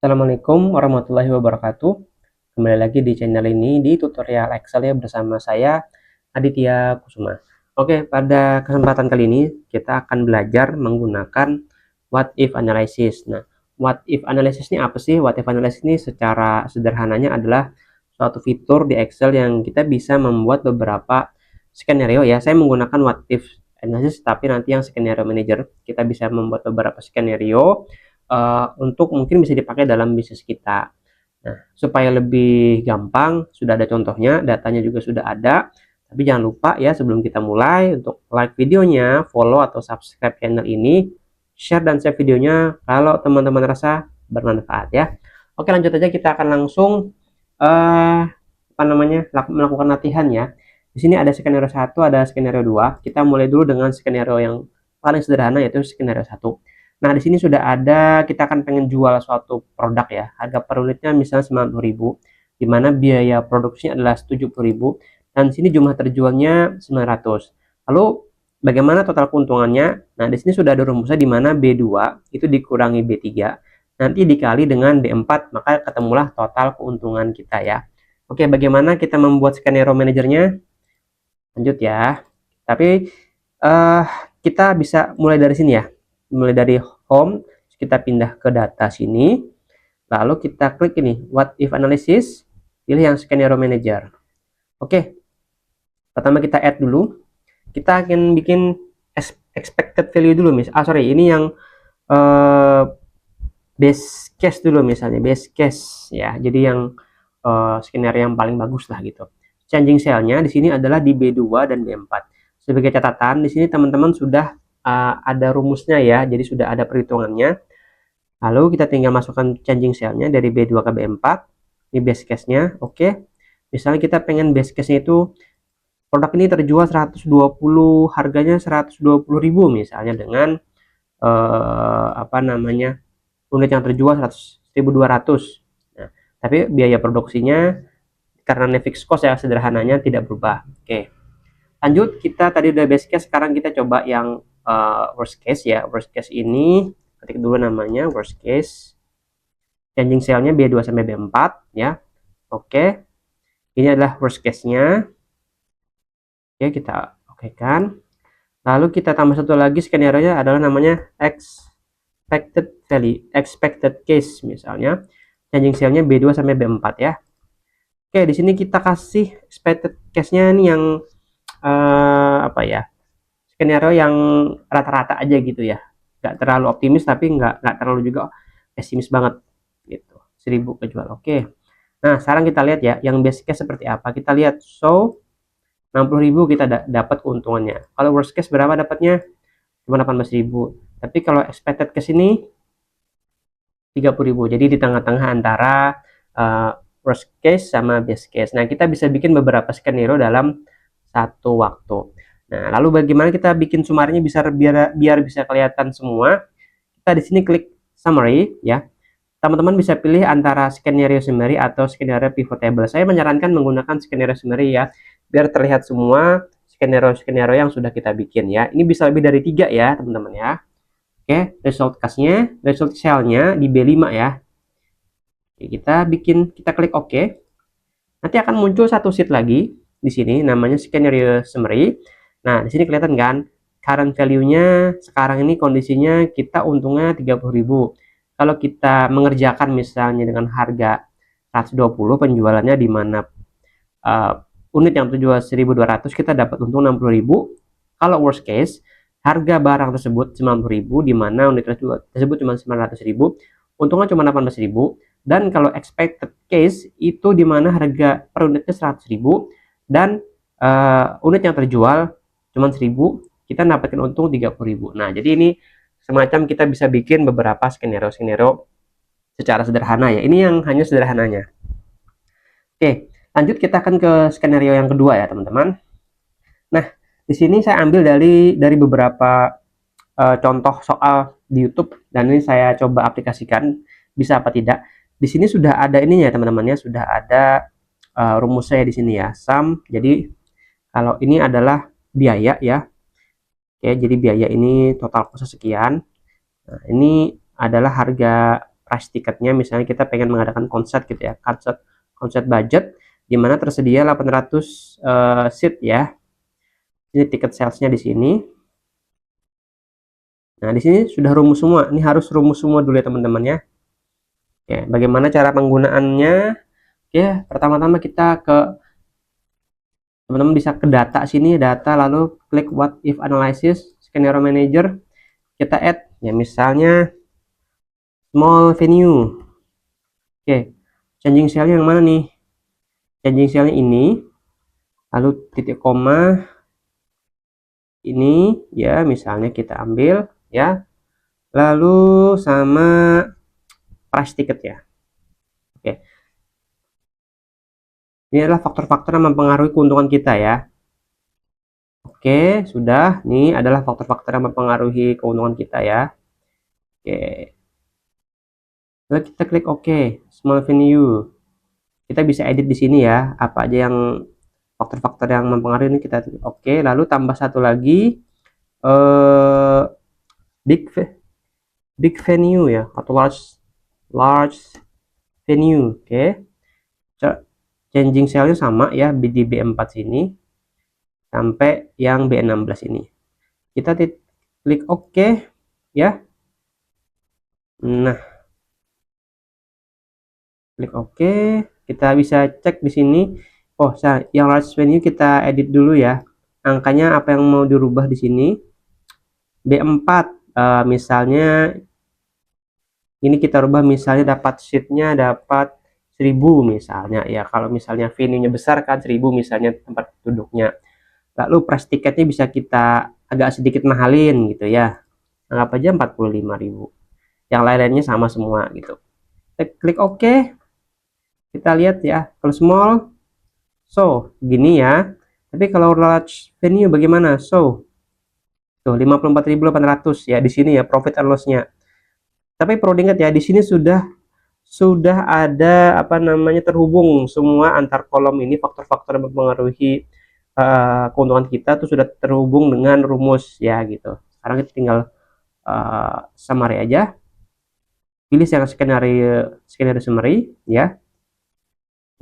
Assalamualaikum warahmatullahi wabarakatuh. Kembali lagi di channel ini di tutorial Excel ya bersama saya Aditya Kusuma. Oke, pada kesempatan kali ini kita akan belajar menggunakan what if analysis. Nah, what if analysis ini apa sih? What if analysis ini secara sederhananya adalah suatu fitur di Excel yang kita bisa membuat beberapa skenario ya. Saya menggunakan what if analysis, tapi nanti yang skenario manager kita bisa membuat beberapa skenario untuk mungkin bisa dipakai dalam bisnis kita. Nah, supaya lebih gampang, sudah ada contohnya, datanya juga sudah ada. Tapi jangan lupa ya sebelum kita mulai untuk like videonya, follow atau subscribe channel ini, share dan save videonya kalau teman-teman rasa bermanfaat ya. Oke, lanjut aja, kita akan langsung melakukan latihan ya. Di sini ada skenario 1, ada skenario 2. Kita mulai dulu dengan skenario yang paling sederhana yaitu skenario 1. Nah, di sini sudah ada, kita akan pengen jual suatu produk ya. Harga per unitnya misalnya 90.000, di mana biaya produksinya adalah 70.000 dan di sini jumlah terjualnya 900. Lalu bagaimana total keuntungannya? Nah, di sini sudah ada rumusnya di mana B2 itu dikurangi B3 nanti dikali dengan B4, maka ketemulah total keuntungan kita ya. Oke, bagaimana kita membuat skenario manajernya? Lanjut ya. Tapi uh, kita bisa mulai dari sini ya. Mulai dari home, kita pindah ke data sini, lalu kita klik ini what if analysis, pilih yang skenario manager. Oke, pertama kita add dulu, kita akan bikin expected value dulu ini yang base case dulu, misalnya base case ya, jadi yang skenario yang paling bagus lah gitu. Changing cell-nya di sini adalah di B2 dan B4. Sebagai catatan, di sini teman-teman sudah ada rumusnya ya, jadi sudah ada perhitungannya. Lalu kita tinggal masukkan changing cell-nya dari B2 ke B4. Ini base case-nya, oke. Misalnya kita pengen base case-nya itu produk ini terjual 120, harganya 120.000 misalnya dengan unit yang terjual 100.200. Nah, tapi biaya produksinya karena fixed cost ya sederhananya tidak berubah. Oke. Lanjut, kita tadi udah base case, sekarang kita coba yang worst case ya. Worst case ini ketik dulu namanya worst case. Changing cell-nya B2 sampai B4 ya. Oke. Ini adalah worst case-nya. Oke, kita oke kan. Lalu kita tambah satu lagi skenario-nya adalah namanya expected value, expected case misalnya. Changing cell-nya B2 sampai B4 ya. Oke, di sini kita kasih expected case-nya ini yang skenario yang rata-rata aja gitu ya, nggak terlalu optimis tapi nggak terlalu juga pesimis banget gitu. 1000 kejual. Oke, nah sekarang kita lihat ya yang best case seperti apa. Kita lihat, so 60.000 kita dapat keuntungannya. Kalau worst case berapa dapatnya? Cuma 18.000. Tapi kalau expected case ini 30.000, jadi di tengah-tengah antara worst case sama best case. Nah, kita bisa bikin beberapa skenario dalam satu waktu. Nah, lalu bagaimana kita bikin summary-nya biar bisa kelihatan semua? Kita di sini klik summary ya. Teman-teman bisa pilih antara skenario summary atau skenario pivot table. Saya menyarankan menggunakan skenario summary ya, biar terlihat semua skenario-skenario yang sudah kita bikin ya. Ini bisa lebih dari 3 ya, teman-teman ya. Oke, result case-nya, result cell-nya di B5 ya. Oke, kita klik OK. Nanti akan muncul satu sheet lagi di sini namanya skenario summary. Nah, di sini kelihatan kan current value-nya sekarang ini kondisinya kita untungnya 30.000. Kalau kita mengerjakan misalnya dengan harga 120 penjualannya, di mana unit yang terjual 1.200 kita dapat untung 60.000. Kalau worst case harga barang tersebut 90.000, di mana unit tersebut cuma 900.000, untungnya cuma 18.000. Dan kalau expected case itu di mana harga per unitnya 100.000 dan unit yang terjual cuma 1.000, kita dapatkan untung 30.000. Nah, jadi ini semacam kita bisa bikin beberapa skenario secara sederhana ya. Ini yang hanya sederhananya. Oke, lanjut kita akan ke skenario yang kedua ya, teman-teman. Nah, di sini saya ambil dari beberapa contoh soal di YouTube dan ini saya coba aplikasikan bisa apa tidak. Di sini sudah ada ininya teman-teman ya, sudah ada rumus saya di sini ya, sum. Jadi kalau ini adalah biaya ya. Oke, jadi biaya ini total cost sekian. Nah, ini adalah harga price ticketnya, misalnya kita pengen mengadakan konser gitu ya, konser budget di mana tersedia 800 seat ya. Ini tiket salesnya di sini. Nah, di sini sudah rumus semua. Ini harus rumus semua dulu ya teman-teman ya. Oke, bagaimana cara penggunaannya? Oke, pertama-tama kita ke teman-teman bisa ke data sini, data lalu klik what if analysis, scenario manager, kita add ya misalnya small venue. Oke, changing cell-nya yang mana nih? Changing cell-nya ini, lalu titik koma ini ya misalnya kita ambil ya, lalu sama price ticket ya. Oke, ini adalah faktor-faktor yang mempengaruhi keuntungan kita ya. Oke, sudah. Ini adalah faktor-faktor yang mempengaruhi keuntungan kita ya. Oke. Lalu kita klik OK, small venue. Kita bisa edit di sini ya, apa aja yang faktor-faktor yang mempengaruhi ini kita klik OK. Lalu tambah satu lagi, big venue ya, atau large venue. Oke. Changing cell-nya sama ya, di B4 sini sampai yang B16 ini. Kita klik OK ya. Nah, klik OK. Kita bisa cek di sini. Oh, yang large venue kita edit dulu ya. Angkanya apa yang mau dirubah di sini? B4 misalnya ini kita rubah misalnya dapat sheetnya dapat 1000 misalnya ya. Kalau misalnya venue-nya besar kan 1000 misalnya tempat duduknya. Lalu price tiketnya bisa kita agak sedikit mahalin gitu ya. Anggap aja 45.000. Yang lain-lainnya sama semua gitu. Kita klik OK. Kita lihat ya, kalau small so gini ya. Tapi kalau large venue bagaimana? So tuh 54.800 ya di sini ya profit and loss-nya. Tapi perlu diingat ya, di sini sudah ada apa namanya terhubung semua antar kolom ini, faktor-faktor yang mempengaruhi keuntungan kita tuh sudah terhubung dengan rumus ya gitu. Sekarang kita tinggal summary aja. Pilih yang skenario summary ya.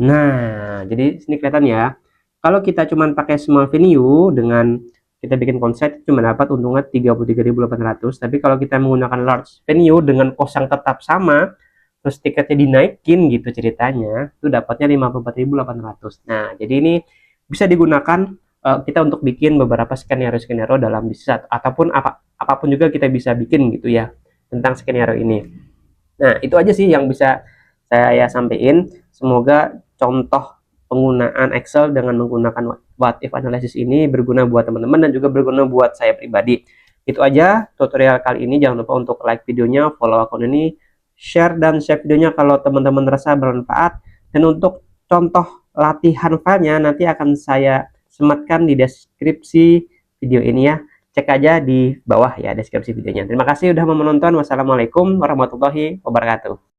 Nah, jadi sini kelihatan ya. Kalau kita cuma pakai small venue dengan kita bikin konsep cuma dapat untungnya 33.800, tapi kalau kita menggunakan large venue dengan kos yang tetap sama, terus tiketnya dinaikin gitu ceritanya, itu dapatnya 54.800. Nah, jadi ini bisa digunakan kita untuk bikin beberapa skenario dalam bisnis ataupun apapun juga kita bisa bikin gitu ya tentang skenario ini. Nah, itu aja sih yang bisa saya sampaikan. Semoga contoh penggunaan Excel dengan menggunakan what if analysis ini berguna buat teman-teman dan juga berguna buat saya pribadi. Itu aja tutorial kali ini. Jangan lupa untuk like videonya, follow akun ini, share dan save videonya kalau teman-teman merasa bermanfaat. Dan untuk contoh latihan filenya nanti akan saya sematkan di deskripsi video ini ya. Cek aja di bawah ya deskripsi videonya. Terima kasih sudah menonton. Wassalamualaikum warahmatullahi wabarakatuh.